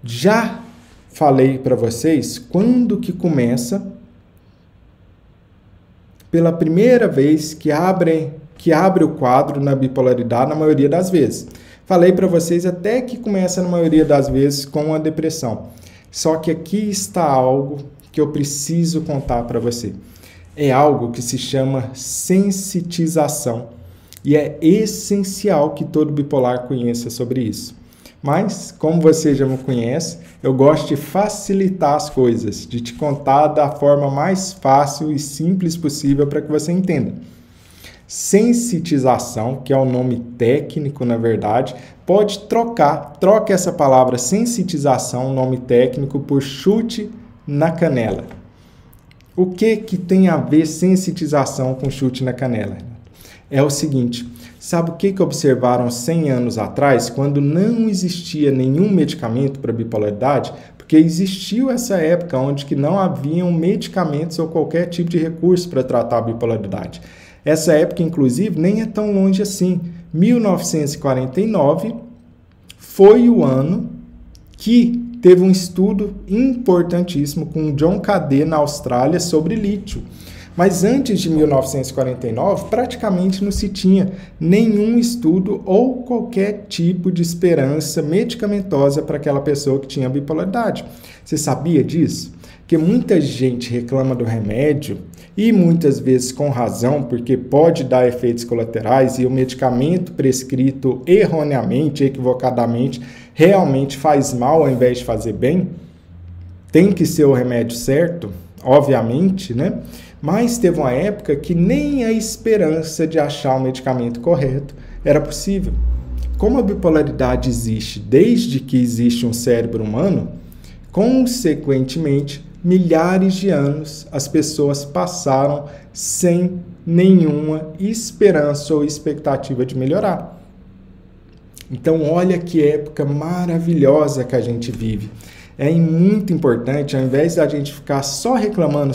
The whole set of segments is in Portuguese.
Já falei para vocês quando que começa, pela primeira vez que abre o quadro na bipolaridade, na maioria das vezes. Falei para vocês até que começa na maioria das vezes com a depressão. Só que aqui está algo que eu preciso contar para você. É algo que se chama sensitização. E é essencial que todo bipolar conheça sobre isso. Mas, como você já me conhece, eu gosto de facilitar as coisas, de te contar da forma mais fácil e simples possível para que você entenda. Sensitização, que é o nome técnico, na verdade, troca essa palavra sensitização, nome técnico, por chute na canela. O que tem a ver sensitização com chute na canela? É o seguinte, sabe o que observaram 100 anos atrás, quando não existia nenhum medicamento para bipolaridade? Porque existiu essa época onde que não haviam medicamentos ou qualquer tipo de recurso para tratar a bipolaridade. Essa época, inclusive, nem é tão longe assim. 1949 foi o ano que teve um estudo importantíssimo com John Cadê na Austrália sobre lítio. Mas antes de 1949, praticamente não se tinha nenhum estudo ou qualquer tipo de esperança medicamentosa para aquela pessoa que tinha bipolaridade. Você sabia disso? Que muita gente reclama do remédio e muitas vezes com razão, porque pode dar efeitos colaterais e o medicamento prescrito erroneamente, equivocadamente, realmente faz mal ao invés de fazer bem. Tem que ser o remédio certo, obviamente, né? Mas teve uma época que nem a esperança de achar o medicamento correto era possível. Como a bipolaridade existe desde que existe um cérebro humano, consequentemente, milhares de anos as pessoas passaram sem nenhuma esperança ou expectativa de melhorar. Então, olha que época maravilhosa que a gente vive. É muito importante, ao invés da gente ficar só reclamando,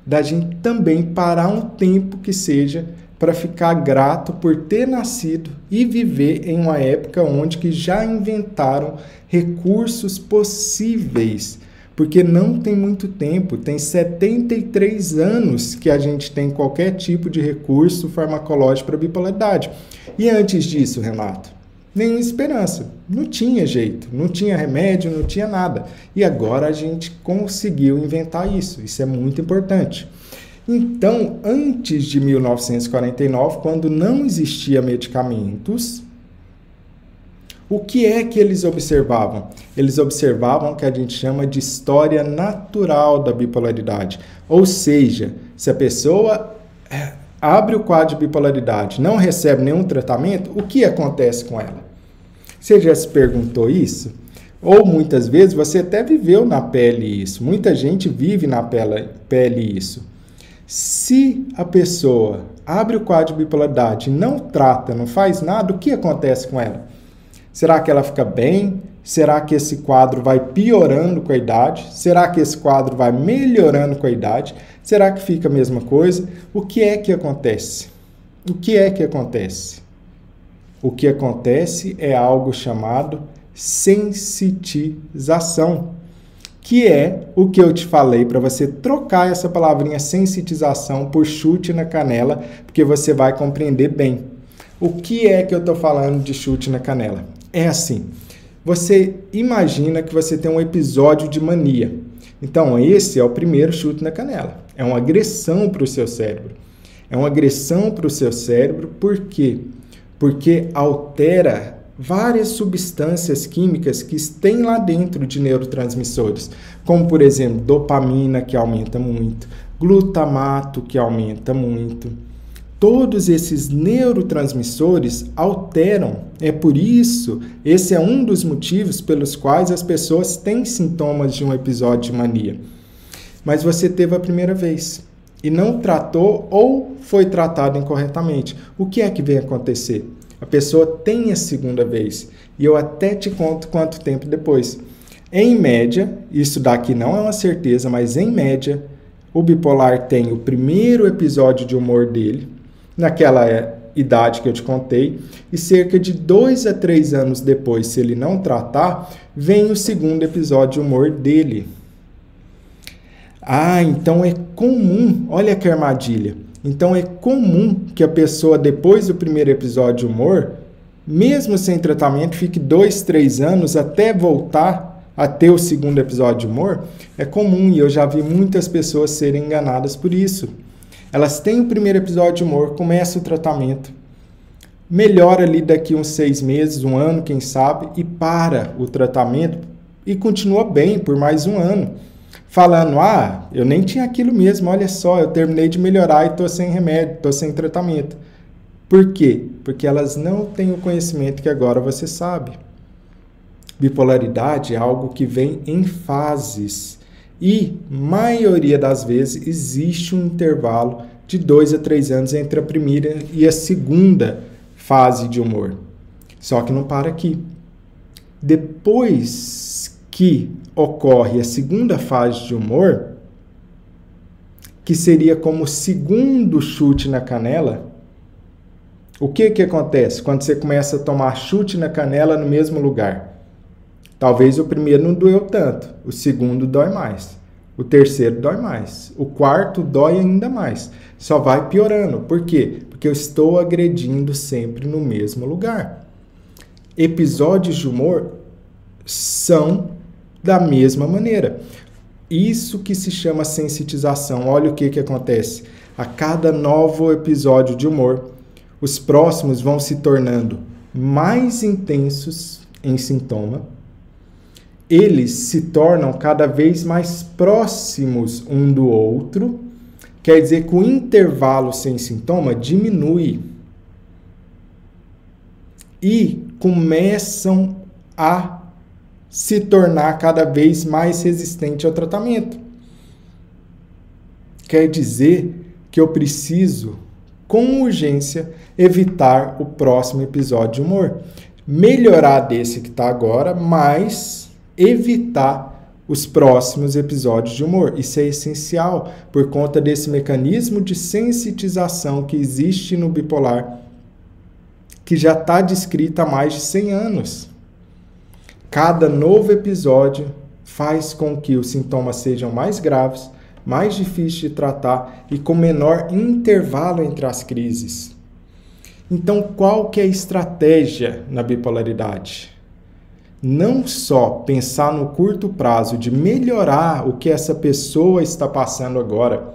da gente também parar um tempo que seja para ficar grato por ter nascido e viver em uma época onde que já inventaram recursos possíveis. Porque não tem muito tempo, tem 73 anos que a gente tem qualquer tipo de recurso farmacológico para bipolaridade. E antes disso, Renato, nenhuma esperança, não tinha jeito, não tinha remédio, não tinha nada. E agora a gente conseguiu inventar isso é muito importante. Então, antes de 1949, quando não existia medicamentos, o que é que eles observavam? Eles observavam o que a gente chama de história natural da bipolaridade. Ou seja, se a pessoa abre o quadro de bipolaridade, não recebe nenhum tratamento, o que acontece com ela? Você já se perguntou isso? Ou muitas vezes você até viveu na pele isso. Muita gente vive na pele isso. Se a pessoa abre o quadro de bipolaridade, não trata, não faz nada, o que acontece com ela? Será que ela fica bem? Será que esse quadro vai piorando com a idade? Será que esse quadro vai melhorando com a idade? Será que fica a mesma coisa? O que é que acontece? O que é que acontece? O que acontece é algo chamado sensitização, que é o que eu te falei para você trocar essa palavrinha sensitização por chute na canela, porque você vai compreender bem. O que é que eu estou falando de chute na canela? É assim, você imagina que você tem um episódio de mania. Então, esse é o primeiro chute na canela. É uma agressão para o seu cérebro. É uma agressão para o seu cérebro, por quê? Porque altera várias substâncias químicas que tem lá dentro de neurotransmissores, como, por exemplo, dopamina, que aumenta muito, glutamato, que aumenta muito. Todos esses neurotransmissores alteram. É por isso, esse é um dos motivos pelos quais as pessoas têm sintomas de um episódio de mania. Mas você teve a primeira vez e não tratou ou foi tratado incorretamente. O que é que vem acontecer? A pessoa tem a segunda vez e eu até te conto quanto tempo depois. Em média, isso daqui não é uma certeza, mas em média, o bipolar tem o primeiro episódio de humor dele. Naquela idade que eu te contei, e cerca de 2 a 3 anos depois, se ele não tratar, vem o segundo episódio de humor dele. Ah, então é comum, olha que armadilha. Então é comum que a pessoa, depois do primeiro episódio de humor, mesmo sem tratamento, fique 2, 3 anos até voltar a ter o segundo episódio de humor. É comum e eu já vi muitas pessoas serem enganadas por isso. Elas têm o primeiro episódio de humor, começa o tratamento, melhora ali daqui uns 6 meses, 1 ano, quem sabe, e para o tratamento e continua bem por mais 1 ano. Falando, eu nem tinha aquilo mesmo, olha só, eu terminei de melhorar e estou sem remédio, estou sem tratamento. Por quê? Porque elas não têm o conhecimento que agora você sabe. Bipolaridade é algo que vem em fases e, maioria das vezes, existe um intervalo de 2 a 3 anos entre a primeira e a segunda fase de humor. Só que não para aqui. Depois que ocorre a segunda fase de humor, que seria como o segundo chute na canela, o que acontece quando você começa a tomar chute na canela no mesmo lugar? Talvez o primeiro não doeu tanto, o segundo dói mais, o terceiro dói mais, o quarto dói ainda mais. Só vai piorando. Por quê? Porque eu estou agredindo sempre no mesmo lugar. Episódios de humor são da mesma maneira. Isso que se chama sensitização. Olha o que acontece. A cada novo episódio de humor, os próximos vão se tornando mais intensos em sintoma. Eles se tornam cada vez mais próximos um do outro. Quer dizer que o intervalo sem sintoma diminui. E começam a se tornar cada vez mais resistente ao tratamento. Quer dizer que eu preciso, com urgência, evitar o próximo episódio de humor. Melhorar desse que está agora, mas evitar os próximos episódios de humor. Isso é essencial por conta desse mecanismo de sensitização que existe no bipolar, que já está descrito há mais de 100 anos. Cada novo episódio faz com que os sintomas sejam mais graves, mais difíceis de tratar e com menor intervalo entre as crises. Então, qual que é a estratégia na bipolaridade? Não só pensar no curto prazo de melhorar o que essa pessoa está passando agora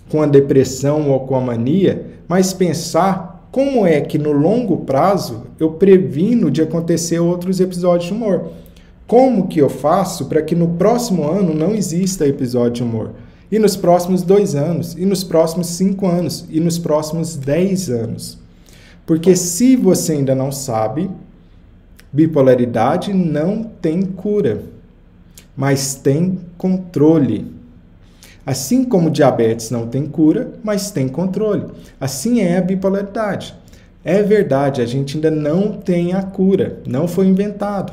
com a depressão ou com a mania, mas pensar como é que no longo prazo eu previno de acontecer outros episódios de humor. Como que eu faço para que no próximo ano não exista episódio de humor? E nos próximos 2 anos, e nos próximos 5 anos, e nos próximos 10 anos. Porque se você ainda não sabe, bipolaridade não tem cura, mas tem controle. Assim como diabetes não tem cura, mas tem controle. Assim é a bipolaridade. É verdade, a gente ainda não tem a cura, não foi inventado.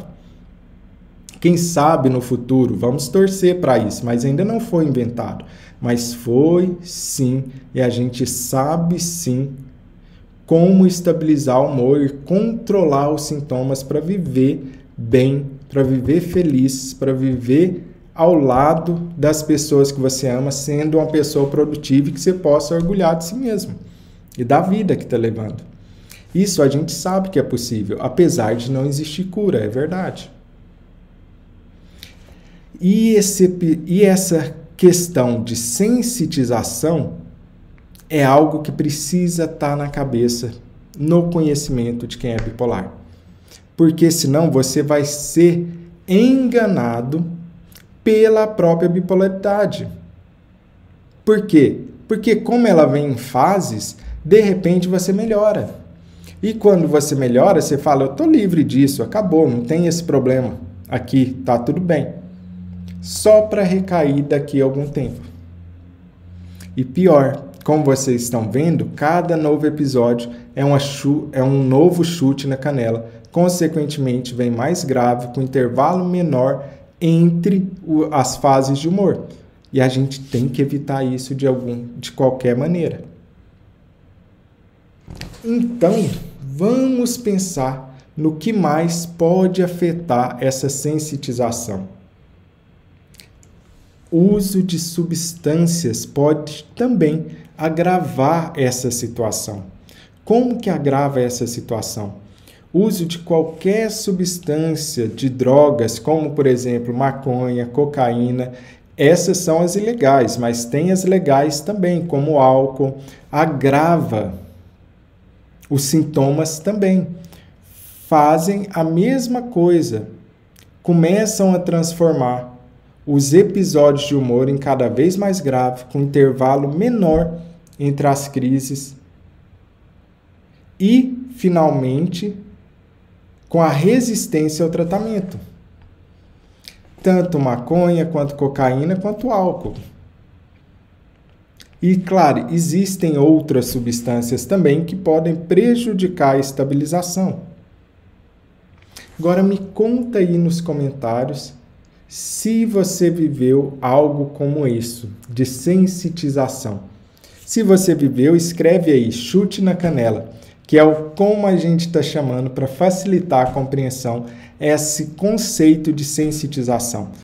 Quem sabe no futuro, vamos torcer para isso, mas ainda não foi inventado. Mas foi sim, e a gente sabe sim como estabilizar o humor e controlar os sintomas para viver bem, para viver feliz, para viver ao lado das pessoas que você ama, sendo uma pessoa produtiva e que você possa orgulhar de si mesmo e da vida que está levando. Isso a gente sabe que é possível, apesar de não existir cura, é verdade. E essa questão de sensitização é algo que precisa estar na cabeça, no conhecimento de quem é bipolar. Porque senão você vai ser enganado pela própria bipolaridade. Por quê? Porque como ela vem em fases, de repente você melhora. E quando você melhora, você fala, eu estou livre disso, acabou, não tem esse problema aqui, tá tudo bem. Só para recair daqui a algum tempo. E pior, como vocês estão vendo, cada novo episódio é um novo chute na canela. Consequentemente, vem mais grave, com intervalo menor entre as fases de humor. E a gente tem que evitar isso de qualquer maneira. Então, vamos pensar no que mais pode afetar essa sensitização. O uso de substâncias pode também agravar essa situação. Como que agrava essa situação? O uso de qualquer substância de drogas, como por exemplo maconha, cocaína, essas são as ilegais, mas tem as legais também, como o álcool, agrava os sintomas também. Fazem a mesma coisa, começam a transformar os episódios de humor em cada vez mais grave, com intervalo menor entre as crises e, finalmente, com a resistência ao tratamento. Tanto maconha, quanto cocaína, quanto álcool. E, claro, existem outras substâncias também que podem prejudicar a estabilização. Agora, me conta aí nos comentários se você viveu algo como isso, de sensitização. Se você viveu, escreve aí, chute na canela, que é o como a gente está chamando para facilitar a compreensão esse conceito de sensitização.